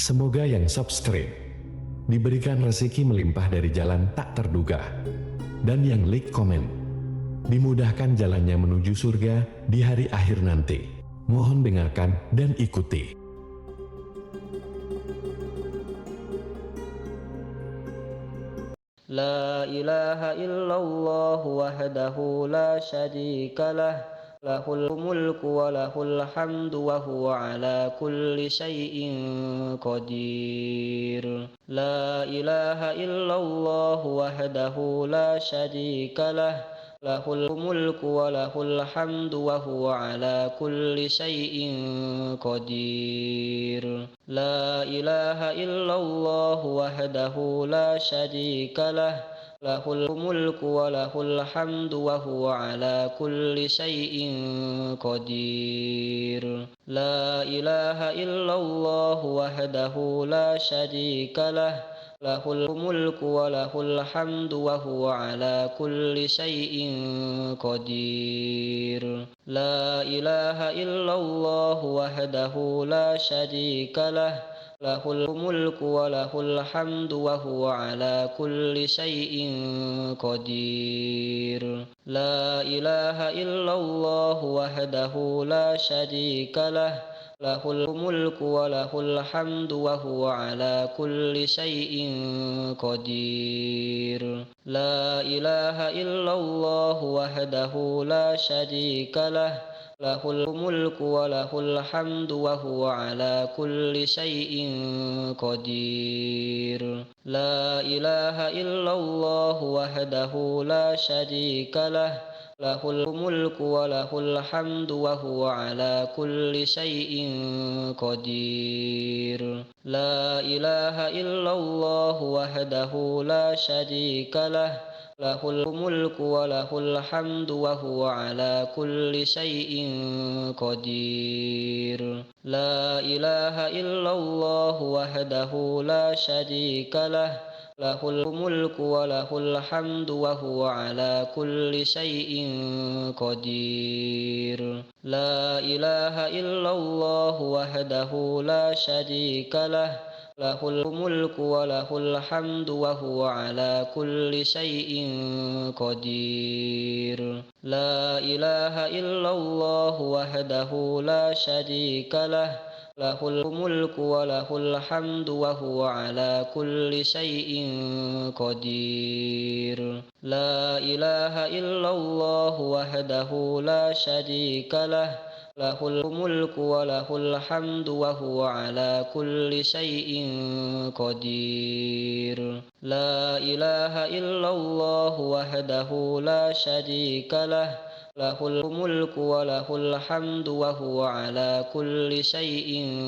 Semoga yang subscribe diberikan rezeki melimpah dari jalan tak terduga, dan yang like komen dimudahkan jalannya menuju surga di hari akhir nanti. Mohon dengarkan dan ikuti. La ilaha illallah wahdahu la syarika lah, lahul mulku wa lahul hamdu wa huwa ala kulli syai'in qadir. La ilaha illallah wahdahu la syarika lah, lahul mulku wa lahul hamdu wa huwa ala kulli syai'in qadir. La ilaha illallah wahdahu la syarika lah, lahul mulku wa lahul hamdu wa huwa ala kulli syai'in qadir. La ilaha illallah wahdahu la syarika lah, lahul mulku wa lahul hamdu wa huwa ala kulli syai'in qadir. La ilaha illallah wahdahu la syarika lah, lahul mulku wa lahul hamdu wa huwa ala kulli syai'in qadir. La ilaha illallah wahdahu la syarika lah, lahul mulku wa lahul hamdu wa huwa ala kulli syai'in qadir. La ilaha illallah wahdahu la syarika lah, lahul mulku wa lahul hamdu wa huwa ala kulli syai'in qadir. La ilaha illallah wahdahu la syarika lah, lahul mulku wa lahul hamdu wa huwa ala kulli syai'in qadir. La ilaha illallah wahdahu la syarika lah, lahul mulku wa lahul hamdu wa huwa ala kulli syai'in qadir. La ilaha illallah wahdahu la syarika lah, lahul mulku wa lahul hamdu wa huwa ala kulli syai'in qadir. La ilaha illallah wahdahu la syarika lah, lahul mulku wa lahul hamdu wa huwa ala kulli syai'in qadir. La ilaha illallah wahdahu la syarika lah, lahul mulku wa lahul hamdu wa huwa ala kulli syai'in qadir. La ilaha illallah wahdahu la syarika lah, lahul mulku wa lahul hamdu wa huwa ala kulli syai'in qadir. La ilaha illallah wahdahu la syarika lah, lahul mulku wa lahul hamdu wa huwa ala kulli syai'in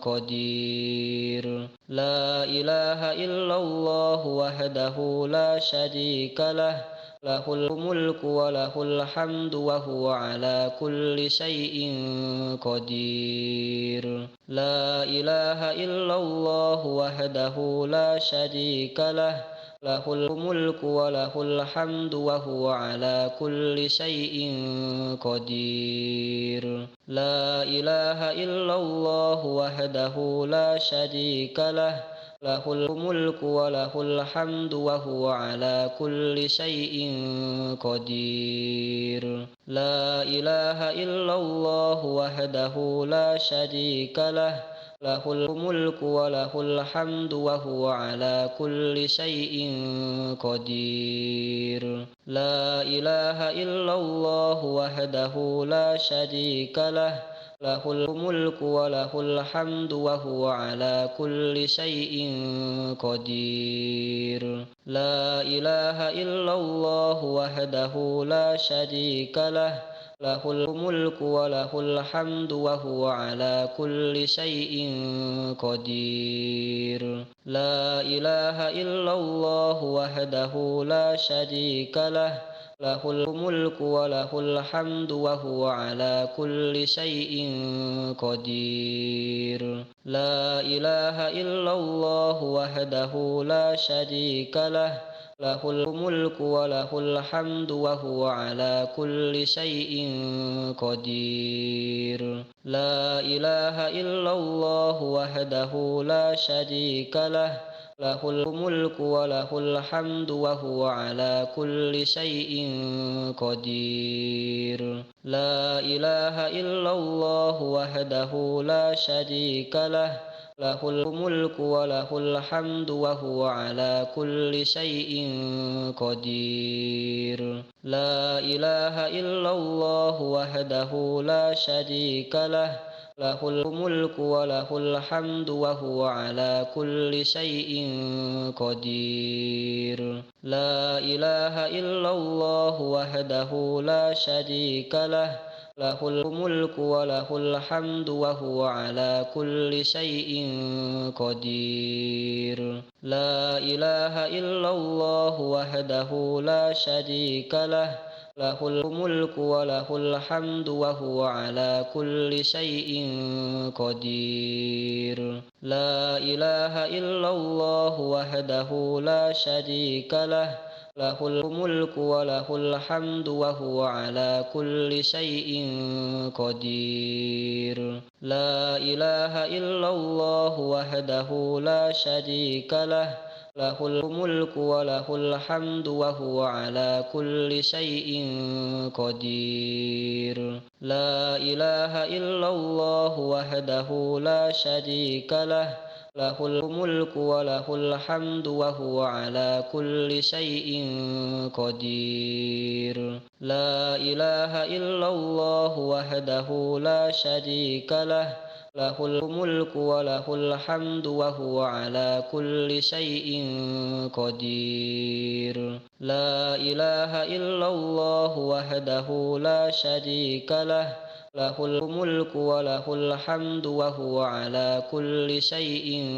qadir. La ilaha illallah wahdahu la syarika lah, lahul mulku wa lahul hamdu wa huwa ala kulli syai'in qadir. La ilaha illallah wahdahu la syarika lah, lahul mulku wa lahul hamdu wa huwa ala kulli syai'in qadir. La ilaha illallah wahdahu la syarika lah, lahul mulku wa lahul hamdu wa huwa ala kulli syai'in qadir. La ilaha illallah wahdahu la syarika lah, lahul mulku wa lahul hamdu wa huwa ala kulli syai'in qadir. La ilaha illallah wahdahu la syarika lah, lahul mulku wa lahul hamdu wa huwa ala kulli syai'in qadir. La ilaha illallah wahdahu la syarika lah, lahul mulku wa lahul hamdu wa huwa ala kulli syai'in qadir. La ilaha illallah wahdahu la syarika lah, lahul mulku wa lahul hamdu wa huwa ala kulli syai'in qadir. La ilaha illallah wahdahu la syarika lah, lahul mulku wa lahul hamdu wa huwa ala kulli syai'in qadir. La ilaha illallah wahdahu la syarika lah, lahul mulku wa lahul hamdu wa huwa ala kulli syai'in qadir. La ilaha illallah wahdahu la syarika lah, lahul mulku wa lahul hamdu wa huwa ala kulli syai'in qadir. La ilaha illallah wahdahu la syarika lah, lahul mulku wa lahul hamdu wa huwa ala kulli syai'in qadir. La ilaha illallah wahdahu la syarika lah, lahul mulku wa lahul hamdu wa huwa ala kulli syai'in qadir. La ilaha illallah wahdahu la syarika lah, lahul mulku wa lahul hamdu wa huwa ala kulli syai'in qadir. La ilaha illallah wahdahu la syarika lah, lahul mulku wa lahul hamdu wa huwa ala kulli syai'in qadir. La ilaha illallah wahdahu la syarika lah, lahul mulku wa lahul hamdu wa huwa ala kulli syai'in qadir. La ilaha illallah wahdahu la syarika lah, lahul mulku wa lahul hamdu wa huwa ala kulli syai'in qadir. La ilaha illallah wahdahu la syarika lah, lahul mulku wa lahul hamdu wa huwa ala kulli syai'in qadir. La ilaha illallah wahdahu la syarika lah, lahul mulku wa lahul hamdu wa huwa ala kulli syai'in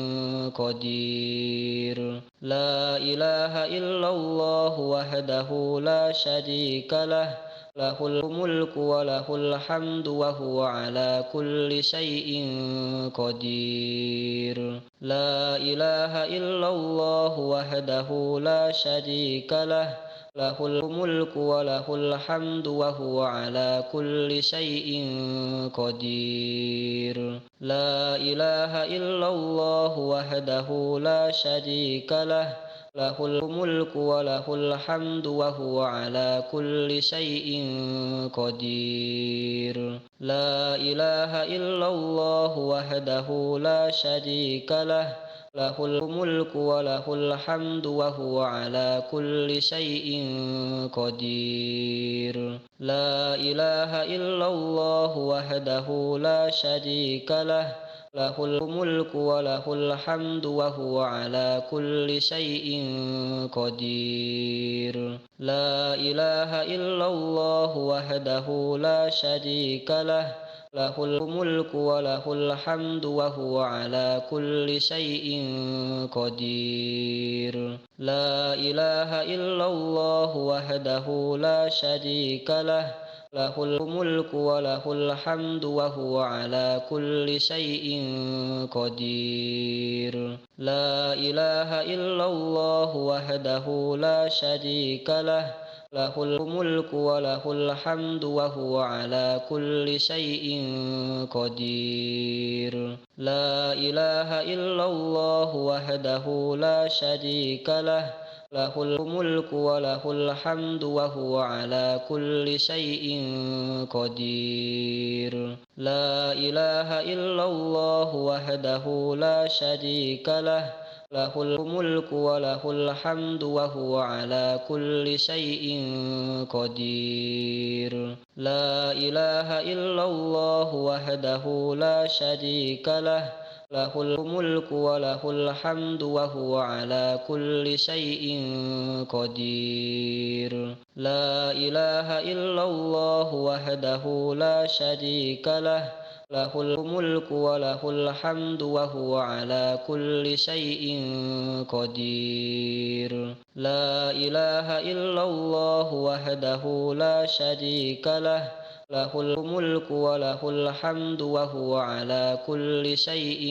qadir. La ilaha illallah wahdahu la syarika lah, lahul mulku wa lahul hamdu wa huwa ala kulli syai'in qadir. La ilaha illallah wahdahu la syarika lah, lahul mulku wa lahul hamdu wa huwa ala kulli syai'in qadir. La ilaha illallah wahdahu la syarika lah, lahul mulku wa lahul hamdu wa huwa ala kulli syai'in qadir. La ilaha illallah wahdahu la syarika lah, lahul mulku wa lahul hamdu wa huwa ala kulli syai'in qadir. La ilaha illallah wahdahu la syarika lah, lahul mulku wa lahul hamdu wa huwa ala kulli syai'in qadir. La ilaha illallah wahdahu la syarika lah, lahul mulku wa lahul hamdu wa huwa ala kulli syai'in qadir. La ilaha illallah wahdahu la syarika lah, lahul mulku wa lahul hamdu wa huwa ala kulli syai'in qadir. La ilaha illallah wahdahu la syarika lah, lahul mulku wa lahul hamdu wa huwa ala kulli syai'in qadir. La ilaha illallah wahdahu la syarika lah, lahul mulku wa lahul hamdu wa huwa ala kulli syai'in qadir. La ilaha illallah wahdahu la syarika lah, lahul mulku wa lahul hamdu wa huwa ala kulli syai'in qadir. La ilaha illallah wahdahu la syarika lah, lahul mulku wa lahul hamdu wa huwa ala kulli syai'in qadir. La ilaha illallah wahdahu la syarika lah, lahul mulku wa lahul hamdu wa huwa ala kulli syai'in qadir. La ilaha illallah wahdahu la syarika lah, له الملك وله الحمد وهو على كل شيء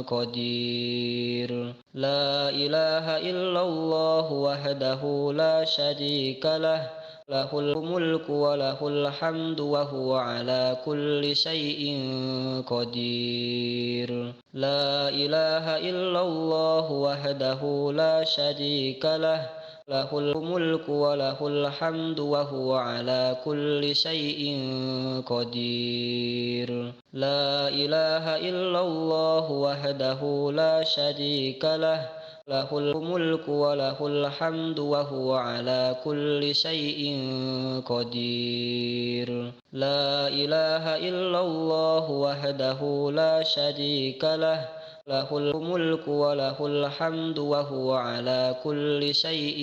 قدير لا إله إلا الله وحده لا شريك له له الملك وله الحمد وهو على كل شيء قدير لا إله إلا الله وحده لا شريك له له الملك وله الحمد وهو على كل شيء قدير لا إله إلا الله وحده لا شريك له له الملك وله الحمد وهو على كل شيء قدير لا إله إلا الله وحده لا شريك له له الملك وله الحمد وهو على كل شيء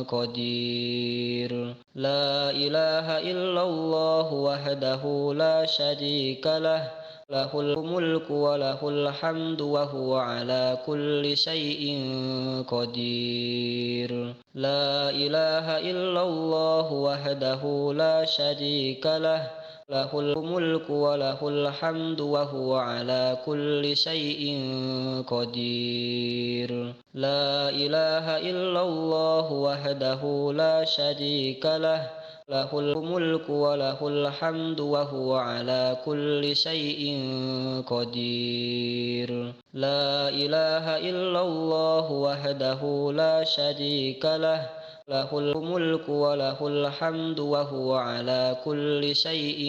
قدير لا إله إلا الله وحده لا شريك له له الملك وله الحمد وهو على كل شيء قدير لا إله إلا الله وحده لا شريك له له الملك وله الحمد وهو على كل شيء قدير لا إله إلا الله وحده لا شريك له له الملك وله الحمد وهو على كل شيء قدير لا إله إلا الله وحده لا شريك له له الملك وله الحمد وهو على كل شيء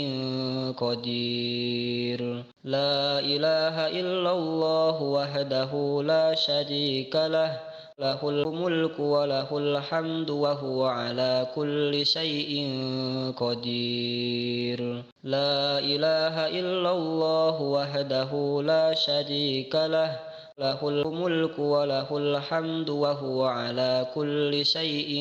قدير لا إله إلا الله وحده لا شريك له له الملك وله الحمد وهو على كل شيء قدير لا إله إلا الله وحده لا شريك له له الملك وله الحمد وهو على كل شيء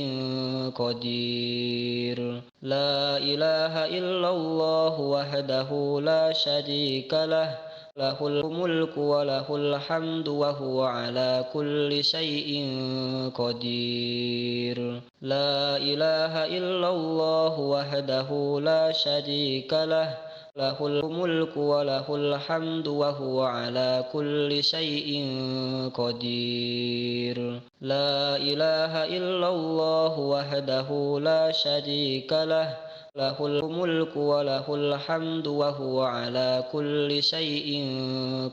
قدير لا إله إلا الله وحده لا شريك له له الملك وله الحمد وهو على كل شيء قدير لا إله إلا الله وحده لا شريك له له الملك وله الحمد وهو على كل شيء قدير لا إله إلا الله وحده لا شريك له له الملك وله الحمد وهو على كل شيء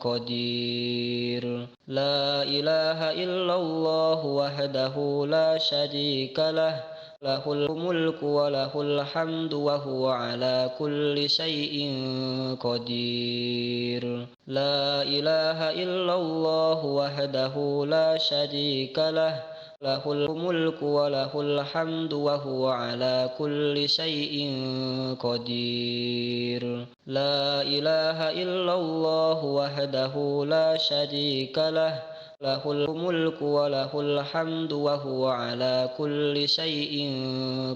قدير لا إله إلا الله وحده لا شريك له له الملك وله الحمد وهو على كل شيء قدير لا إله إلا الله وحده لا شريك له له الملك وله الحمد وهو على كل شيء قدير لا إله إلا الله وحده لا شريك له له الملك وله الحمد وهو على كل شيء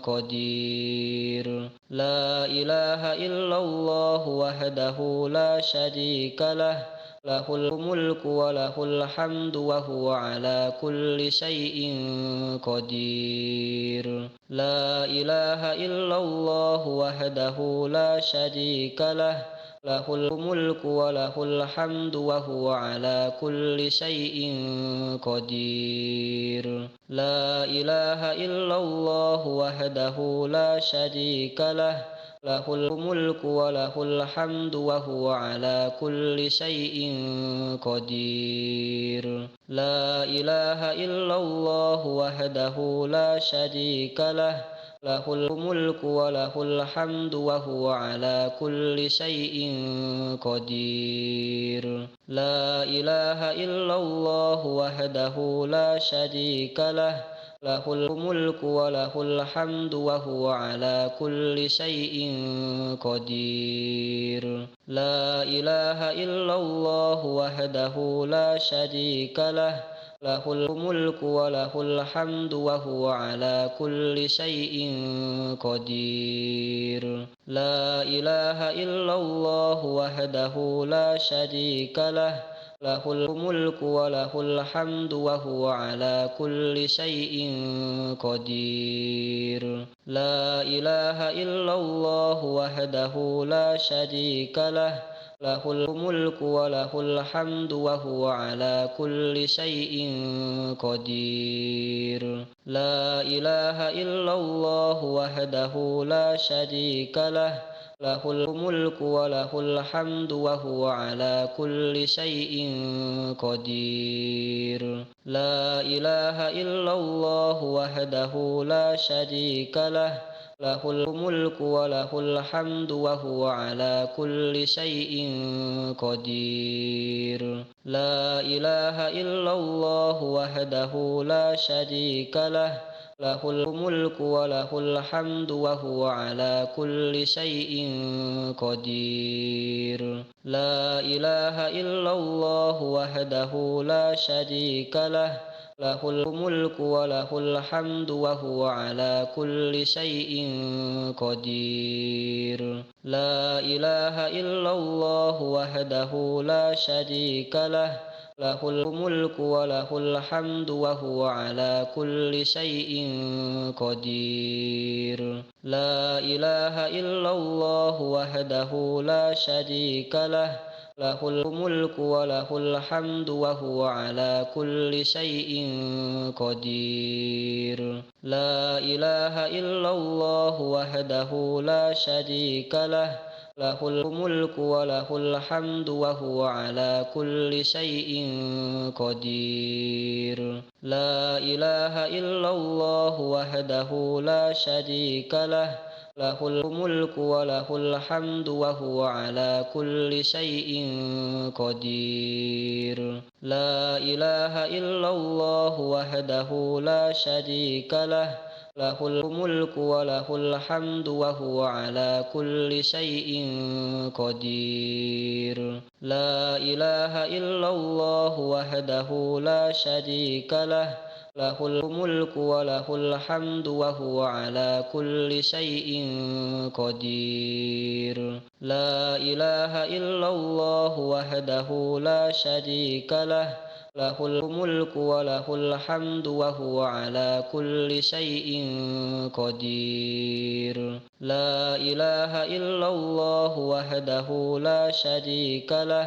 قدير لا إله إلا الله وحده لا شريك له له الملك وله الحمد وهو على كل شيء قدير لا إله إلا الله وحده لا شريك له له الملك وله الحمد وهو على كل شيء قدير لا إله إلا الله وحده لا شريك له له الملك وله الحمد وهو على كل شيء قدير لا إله إلا الله وحده لا شريك له له الملك وله الحمد وهو على كل شيء قدير لا إله إلا الله وحده لا شريك له له الملك وله الحمد وهو على كل شيء قدير لا إله إلا الله وحده لا شريك له له الملك وله الحمد وهو على كل شيء قدير لا إله إلا الله وحده لا شريك له lahul mulku wa lahul hamdu wa huwa ala kulli syai'in qadir. La ilaha illallah wahdahu la syarika lah, lahul mulku wa lahul hamdu wa huwa ala kulli syai'in qadir. La ilaha illallah wahdahu la syarika lah, lahul mulku wa lahul hamdu wa huwa ala kulli syai'in qadir. La ilaha illallah wahdahu la syarika lah, lahul mulku wa lahul hamdu wa huwa ala kulli syai'in qadir. La ilaha illallah wahdahu la syarika lah, lahul mulku wa lahul hamdu wa huwa ala kulli syai'in qadir. La ilaha illallah wahdahu la syarika lah, lahul mulku wa lahul hamdu wa huwa ala kulli syai'in qadir. La ilaha illallah wahdahu la syarika lah, lahul mulku wa lahul hamdu wa huwa ala kulli syai'in qadir. La ilaha illallah wahdahu la syarika lah, lahul mulku wa lahul hamdu wa huwa ala kulli syai'in qadir. La ilaha illallah wahdahu la syarika lah, lahul mulku wa lahul hamdu wa huwa ala kulli syai'in qadir. La ilaha illallah wahdahu la syarika lah, lahul mulku wa lahul hamdu wa huwa ala kulli syai'in qadir. La ilaha illallah wahdahu la syarika lah, lahul mulku wa lahul hamdu wa huwa ala kulli syai'in qadir. La ilaha illallah wahdahu la syarika lah, lahul mulku wa lahul hamdu wa huwa ala kulli syai'in qadir. La ilaha illallah wahdahu la syarika lah, lahul mulku wa lahul hamdu wa huwa ala kulli syai'in qadir. La ilaha illallah wahdahu la syarika lah,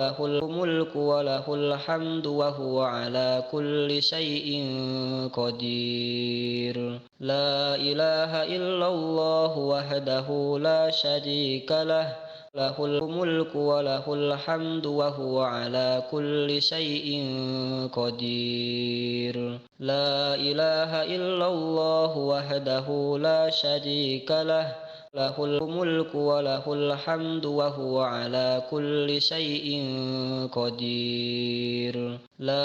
lahul mulku wa lahul hamdu wa huwa ala kulli syai'in qadir. La ilaha illallah wahdahu la syarika lah, lahul mulku wa lahul hamdu wa huwa ala kulli syai'in qadir. La ilaha illallah wahdahu la syarika lah, lahul mulku wa lahul hamdu wa huwa ala kulli syai'in qadir.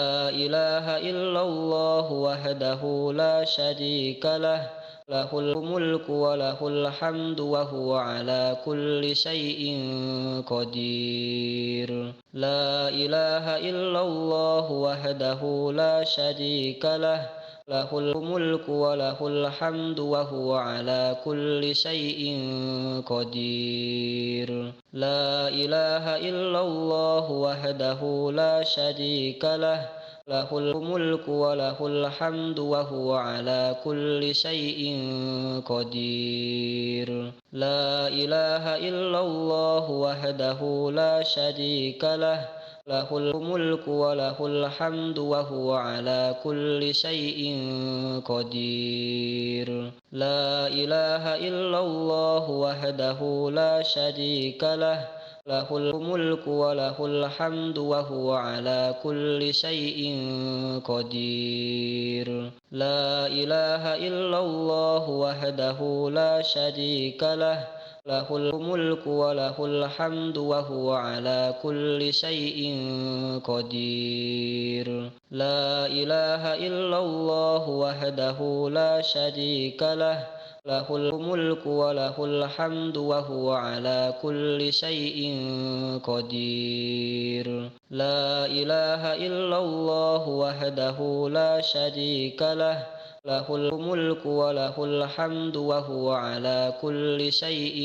La ilaha illallah wahdahu la syarika lah, lahul mulku wa lahul hamdu wa huwa ala kulli syai'in qadir. La ilaha illallah wahdahu la syarika lah, lahul mulku wa lahul hamdu wa huwa ala kulli syai'in qadir. La ilaha illallah wahdahu la syarika lah, lahul mulku wa lahul hamdu wa huwa ala kulli syai'in qadir. La ilaha illallah wahdahu la syarika lah, lahul mulku wa lahul hamdu wa huwa ala kulli syai'in qadir. La ilaha illallah wahdahu la syarika lah, lahul mulku wa lahul hamdu wa huwa ala kulli syai'in qadir. La ilaha illallah wahdahu la syarika lah, lahul mulku wa lahul hamdu wa huwa ala kulli syai'in qadir. La ilaha illallah wahdahu la syarika lah, lahul mulku wa lahul hamdu wa huwa ala kulli syai'in qadir. La ilaha illallah wahdahu la syarika lah, له الملك وله الحمد وهو على كل شيء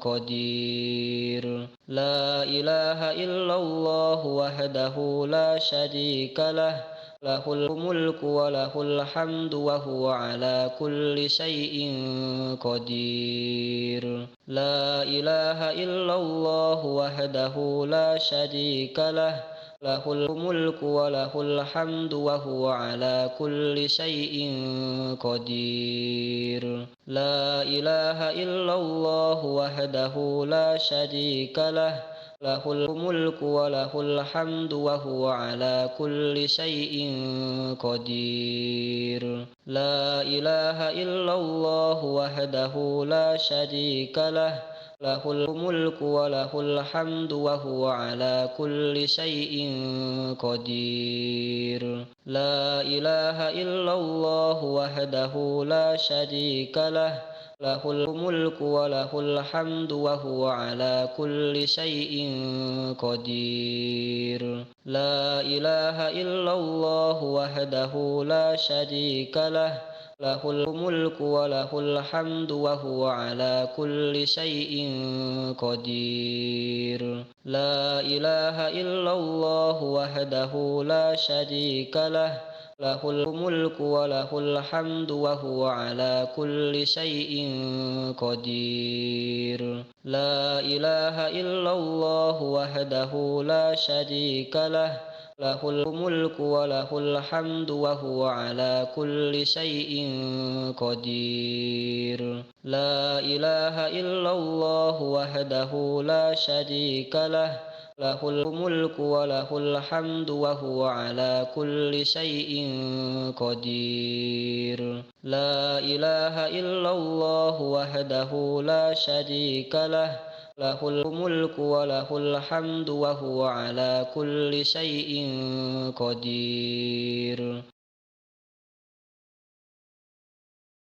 قدير لا إله إلا الله وحده لا شريك له له الملك وله الحمد وهو على كل شيء قدير لا إله إلا الله وحده لا شريك له له الملك وله الحمد وهو على كل شيء قدير لا إله إلا الله وحده لا شريك له له الملك وله الحمد وهو على كل شيء قدير لا إله إلا الله وحده لا شريك له له الملك وله الحمد وهو على كل شيء قدير لا إله إلا الله وحده لا شريك له له الملك وله الحمد وهو على كل شيء قدير لا إله إلا الله وحده لا شريك له له الملك وله الحمد وهو على كل شيء قدير لا إله إلا الله وحده لا شريك له له الملك وله الحمد وهو على كل شيء قدير لا إله إلا الله وحده لا شريك له له الملك وله الحمد وهو على كل شيء قدير لا إله إلا الله وحده لا شريك له له الملك وله الحمد وهو على كل شيء قدير لا إله إلا الله وحده لا شريك له له الملك وله الحمد وهو على كل شيء قدير